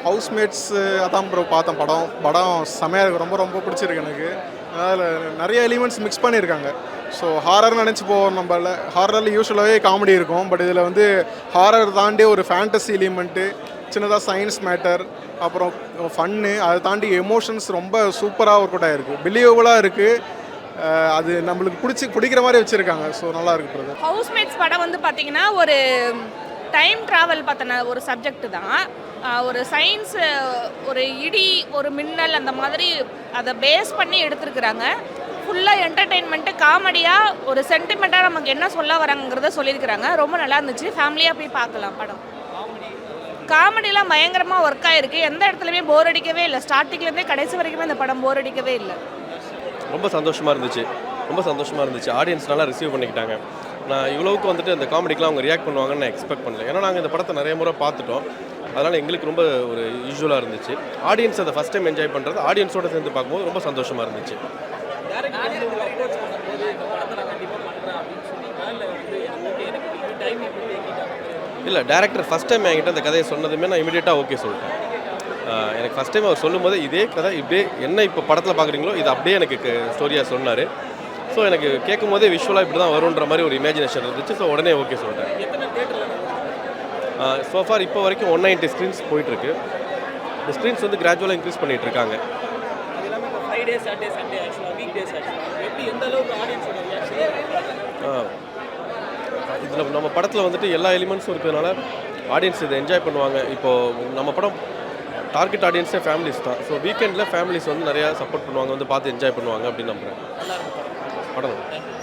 Housemates அதான் bro பார்த்தேன் படம். படம் செமையாக இருக்குது. ரொம்ப ரொம்ப பிடிச்சிருக்கு எனக்கு. அதில் நிறைய எலிமெண்ட்ஸ் மிக்ஸ் பண்ணியிருக்காங்க. ஸோ ஹாரர்னு நினச்சி போவோம் நம்மள. ஹாரரில் யூஸ்வலாகவே காமெடி இருக்கும். பட் இதில் வந்து ஹாரர் தாண்டி ஒரு ஃபேண்டசி எலிமெண்ட்டு, சின்னதாக சயின்ஸ் மேட்டர், அப்புறம் ஃபன்னு, அதை தாண்டி எமோஷன்ஸ் ரொம்ப சூப்பராக ஒர்க் அவுட் ஆகிருக்கு. பிலீவபுளாக இருக்குது. அது நம்மளுக்கு பிடிக்கிற மாதிரி வச்சுருக்காங்க. ஸோ நல்லா இருக்கு பிரதர். ஹவுஸ்மேட்ஸ் படம் வந்து பார்த்தீங்கன்னா ஒரு டைம் ட்ராவல் பற்றின ஒரு சப்ஜெக்ட் தான். ஒரு சயின்ஸ், ஒரு இடி, ஒரு மின்னல், அந்த மாதிரி அதை பேஸ் பண்ணி எடுத்துருக்குறாங்க. ஃபுல்லாக என்டர்டெயின்மெண்ட்டு, காமெடியாக, ஒரு சென்டிமெண்ட்டாக நமக்கு என்ன சொல்ல வராங்கிறத சொல்லியிருக்கிறாங்க. ரொம்ப நல்லா இருந்துச்சு. ஃபேமிலியாக போய் பார்க்கலாம் படம். காமெடிலாம் பயங்கரமாக ஒர்க் ஆகிருக்கு. எந்த இடத்துலையுமே போர் அடிக்கவே இல்லை. ஸ்டார்டிங்லேருந்தே கடைசி வரைக்குமே இந்த படம் போர் அடிக்கவே இல்லை. ரொம்ப சந்தோஷமாக இருந்துச்சு. ஆடியன்ஸ் நல்லா ரிசீவ் பண்ணிக்கிட்டாங்க. நான் இவ்வளவுக்கு வந்துட்டு அந்த காமெடிக்கெலாம் அவங்க ரியாக்ட் பண்ணுவாங்கன்னு நான் எக்ஸ்பெக்ட் பண்ணல. ஏன்னா நாங்கள் இந்த படத்தை நிறைய முறை பார்த்துட்டோம். அதனால் எங்களுக்கு ரொம்ப ஒரு யூஸ்வலாக இருந்துச்சு. ஆடியன்ஸ் அதை ஃபஸ்ட் டைம் என்ஜாய் பண்ணுறது, ஆடியன்ஸோடு சேர்ந்து பார்க்கும்போது ரொம்ப சந்தோஷமாக இருந்துச்சு. இல்லை, டேரக்டர் ஃபஸ்ட் டைம் என்கிட்ட அந்த கதையை சொன்னதுமே நான் இமீடியட்டாக ஓகே சொல்லிட்டேன். எனக்கு ஃபஸ்ட் டைம் அவர் சொல்லும் போது இதே கதை இப்படியே என்ன இப்போ படத்தில் பார்க்குறீங்களோ இது அப்படியே எனக்கு ஸ்டோரியாக சொன்னார். ஸோ எனக்கு கேட்கும் போதே விஷுவலாக இப்படி தான் வருன்ற மாதிரி ஒரு இமேஜினேஷன் இருந்துச்சு. ஸோ உடனே ஓகே சொல்லிட்டேன். சோஃபார் இப்போ வரைக்கும் 190 ஸ்க்ரீன்ஸ் போயிட்டுருக்கு. இந்த ஸ்க்ரீன்ஸ் வந்து கிராஜுவலாக இன்க்ரீஸ் பண்ணிகிட்டு இருக்காங்க. இதில் நம்ம படத்தில் வந்துட்டு எல்லா எலிமெண்ட்ஸும் இருக்கிறதுனால ஆடியன்ஸ் இதை என்ஜாய் பண்ணுவாங்க. இப்போது நம்ம படம் டார்கெட் ஆடியன்ஸே ஃபேமிலிஸ் தான். ஸோ வீக்கெண்டில் ஃபேமிலிஸ் வந்து நிறையா சப்போர்ட் பண்ணுவாங்க, வந்து பார்த்து என்ஜாய் பண்ணுவாங்க அப்படின்னு நம்புகிறேன். படம்